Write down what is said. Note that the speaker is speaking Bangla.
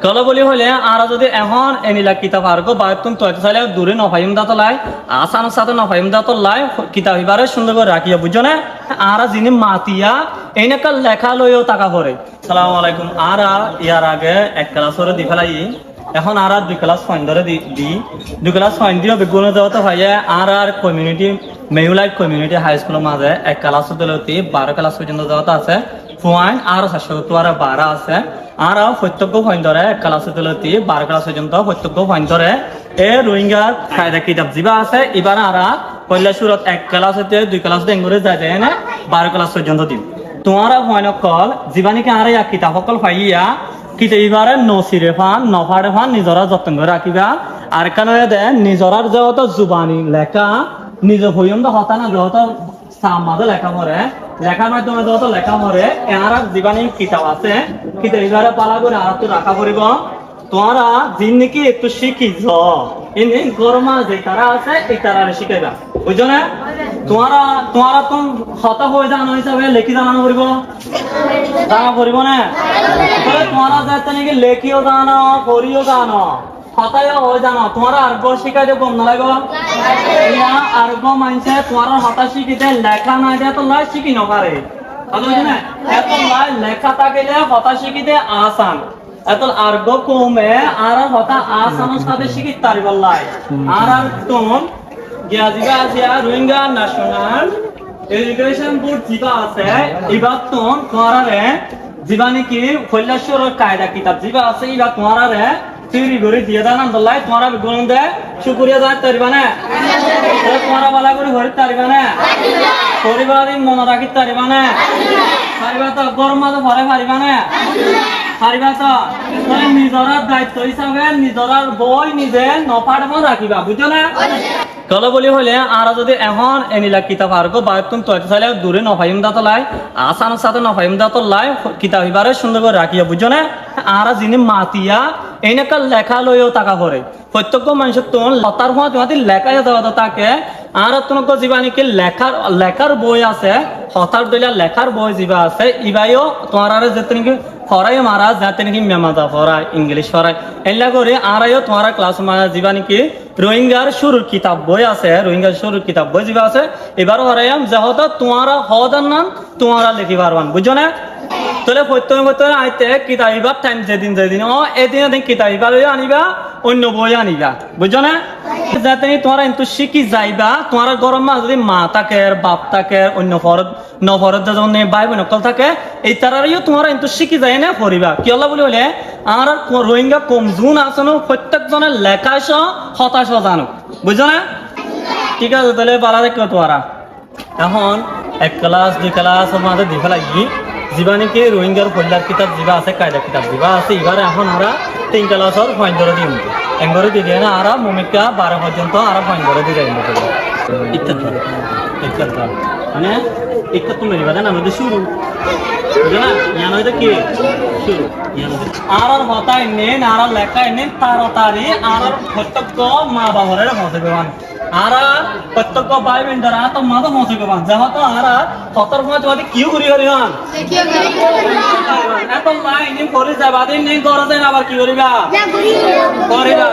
কল বলি হলে আর যদি এখন এনিলা কিতাব আরগো বায়তুন তয়তে চাইলে দূরে নফাইম দাতলাই আসানোর সাথে নফাইম দাতলাই কিতাব এবারে সুন্দর করে রাখিয়া বুঝছো না আর যিনি মাতিয়া এইনাকা লেখা লইও টাকা পরে সালাম আলাইকুম আর ইয়ার আগে এক ক্লাস করে দি ফেলাই এখন আর 2 ক্লাস ফাইন ধরে দি 2 ক্লাস ফাইন দিও বেগুন যাওয়াতে ভাইয়া আর কমিউনিটি মেহুলাইট কমিউনিটি হাই স্কুলের মাঝে এক ক্লাস দিলতি 12 ক্লাস পর্যন্ত যাওয়াতে আছে পয়েন্ট আর 712 আছে আর প্রত্যক্ষ ফাইন ধরে এক ক্লাস দিলতি 12 ক্লাস পর্যন্ত প্রত্যক্ষ ফাইন ধরে এ রোহিঙ্গার কায়দা কিতাব জিবা আছে এবার আর পয়লা সুরত এক ক্লাস হতে 2 ক্লাস ডেঙ্গুরে যায় যায় না 12 ক্লাস পর্যন্ত দিম তোমারা ফাইন কল জীবানিকে আর এক কিতাব সকল পাইয়া কিতে এবারে নসিরে ফান নফারে ফান নিজরা যত্ন করে রাখিবা আর কেন দে নিজরার যত জুবানি লেখা নিজ হইম তো হতা না যত সামাদে লেখা মরে লেখার মাধ্যমে যত লেখা মরে এর জীবানি কিতাব আছে কিতে এবারে পালা করে আর তো রাখা পড়িব তোমরা দিন নাকি একটু শিখিছ এনে গরমা যে তারা আছে এই তারা শিখাইবা বুঝছো না তোমারা তো হতা হয়ে জানো হিসাবে লেখি জানানো পড়িব জানা পড়িব না তোমরা যাতে নাকি লেখিও জানো পড়িও জানো হতাইও হয়ে জানো তোমরা আর্গ শিখাই দেব না লাগো আর্গ মানছে তোমার হতা শিখিতে লেখা না দেয় তো লাই শিখি নপারে না এত লাই লেখা থাকিলে হতা শিখিতে আসান এত আর্গ কমে আর হতা আসানোর সাথে শিখি তারিব লাই আর তোম গিয়া জিবা আছে রোহিঙ্গা ন্যাশনাল এডুকেশন বোর্ড জিবা আছে এবার তোমারে জিবা নাকি কৈলাসর কায়দা কিতাব জিবা আছে এবার তোমারে তৈরি করে দিয়ে দান আন্দোলাই তোমারা গুণ দে শুকরিয়া দাঁত তারিবা না তোমারা বালা করে ঘরে তারিবা না পরিবার মনে রাখি তারিবা না পারিবা তো গরমা তো ঘরে পারিবা না পারিবা তো তাহলে নিজের দায়িত্ব হিসাবে নিজের বই নিজে নফাড় রাখিবা বুঝছো না কল বলি হলে আর যদি এখন এনিলা কিতাব আরগো বায়তুন তয়তে চাইলে দূরে নফাইম দাতলাই আসানোর সাথে নফাইম দাতলাই কিতাব এবারে সুন্দর করে রাখিয়া বুঝছো না আর যিনি মাতিয়া এইনাকা লেখা লইও টাকা পরে প্রত্যক্ষ মানুষের তোন লতার হওয়া তোমাদের লেখায় দেওয়া তাকে আর তোমাকে জীবানিকে লেখার বই আছে হতার দলিয়া লেখার বই যিবা আছে ইবাইও তোমার আর যেতে নাকি ফরাই মারা যাতে নাকি মেমাদা ফরাই ইংলিশ ফরাই এলা করে আরাইও তোমার ক্লাস মারা যিবা নাকি রোহিঙ্গার শুরুর কিতাব বই আছে রোহিঙ্গার শুরুর কিতাব বই যিবা আছে এবার হরাইম যেহেতু তোমার হদার নাম তোমারা লিখি পারবান বুঝছো না তাহলে প্রত্যেক আইতে কিতাব এবার টাইম যেদিন এদিন কিতাব এবার আনিবা অন্য বই আনিবা বুঝছো না যাতে তোমার কিন্তু শিখি যাইবা তোমার গরম মাস যদি মা থাকে বাপ থাকে অন্য ফরদ যখন ভাই বোন অকল থাকে এই তারারিও তোমার কিন্তু শিখি যায় না পড়িবা কি হল্লা বলি হলে আর রোহিঙ্গা কম জুন আসনো প্রত্যেকজনের লেখাশ হতাশ জানো বুঝছো না ঠিক আছে তাহলে পালা দেখো তোরা এখন 1 ক্লাস 2 ক্লাস মাঝে দি ফেলাই জীবানিকে রোহিঙ্গার ফল্লার কিতাব যিবা আছে কায়দা কিতাব যিবা আছে এবার এখন আর 3 ক্লাসর ফাইন ধরে দিম এঙ্গরে দি দিয়ে না আর মমিকা 12 পর্যন্ত আর ফাইন ধরে দিয়ে যাইব ইত্যাদি মানে একটা তুমি মেরিবা না আমাদের শুরু বুঝো না ইয়ানো এটা কি শুরু ইয়ানো আর হতাই নেন আর লেখাই নেন তাড়াতাড়ি আর প্রত্যেক মা বাবারে হতে গবান আর প্রত্যেক ভাই বোনরা তো মা তো হতে গবান যেহেতু আর হতর সময় তোমাদের কি করি হন এত লাইন করে যাবা দিন নেই গরজে আবার কি করিবা করিবা